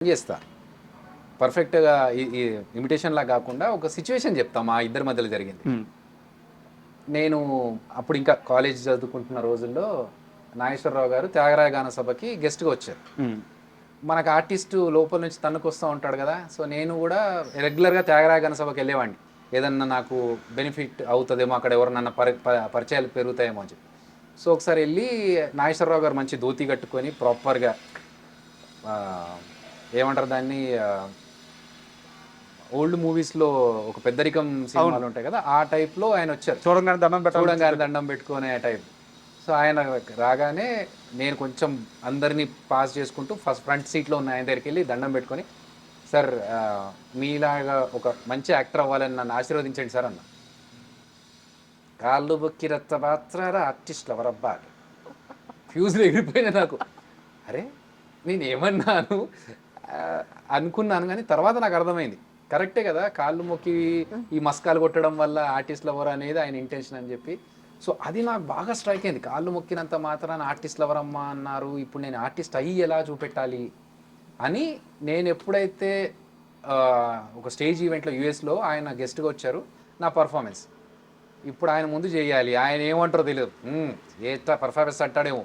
చేస్తా. పర్ఫెక్ట్‌గా ఈ ఇమిటేషన్‌లా కాకుండా ఒక సిట్యుయేషన్ చెప్తా మా ఇద్దరి మధ్యలో జరిగింది. హ్మ్. నేను అప్పుడు ఇంకా కాలేజ్ చదువుకుంటున్న రోజుల్లో నాగేశ్వరరావు గారు త్యాగరాయ గాన సభకి గెస్ట్‌గా వచ్చారు. హ్మ్. మనకు ఆర్టిస్టు లోపల నుంచి తన్నుకొస్తా ఉంటాడు కదా! సో, నేను కూడా రెగ్యులర్‌గా త్యాగరాయ గాన సభకి వెళ్ళేవాడిని. ఏదన్నా నాకు బెనిఫిట్ అవుతదేమో, అక్కడ ఎవరినన్నా పరిచయాలు పెరుగుతాయేమో అని చెప్పి. సో, ఒకసారి ఎళ్లి నాగేశ్వరరావు గారు మంచి ధోతి కట్టుకొని ప్రాపర్‌గా ఆహ్, ఏమంటారు దాన్ని ఓల్డ్ మూవీస్‌లో ఒక పెద్దరికం అవును. సినిమాలు ఉంటాయి కదా! ఆ టైప్‌లో ఆయనొచ్చారు. చూడంగానే దండం పెట్టాలి. చూడంగానే దండం పెట్టుకునే టైప్. సో, ఆయన రాగానే నేను కొంచెం అందరిని పాస్ చేసుకుంటూ ఫస్ట్ ఫ్రంట్ సీట్‌లో ఉన్న ఆయన దగ్గరికెళ్ళి దండం పెట్టుకొని, "సార్ మీలాగా ఒక మంచి యాక్టర్ అవ్వాలని నన్ను ఆశీర్వదించండి సార్" అన్నా. కాళ్ళు బొక్కి రచ్చబాత్రార ఆర్టిస్ట్‌లు ఎవరబ్బా! ఫ్యూజులు ఎగిరిపోయినాయి నాకు. అరే! నేనేమన్నాను అనుకున్నాను గానీ తర్వాత నాకు అర్థమైంది. కరెక్టే గదా! కాళ్ళు మొక్కి ఈ మస్కాలు కొట్టడం వల్ల ఆర్టిస్ట్ లవర్ అనేది ఆయన ఇంటెన్షన్ అని జెప్పి. సో, అది నాకు బాగా స్ట్రైక్ అయింది. కాళ్ళు మొక్కినంత మాత్రాన ఆర్టిస్ట్ లవర్ అమ్మా అన్నారు. ఇప్పుడు నేను ఆర్టిస్ట్ అయ్యి ఎలా చూపెట్టాలి? అని నేనెప్పుడైతే ఒక స్టేజ్ ఈవెంట్‌లో యూఎస్‌లో ఆయన గెస్ట్‌గా వచ్చారు. నా పెర్ఫార్మన్స్. ఇప్పుడు ఆయన ముందు జేయాలి. ఆయన ఏమంటారో తెలీదు. ఏట్టా పెర్ఫార్మన్స్ అంటాడేమో.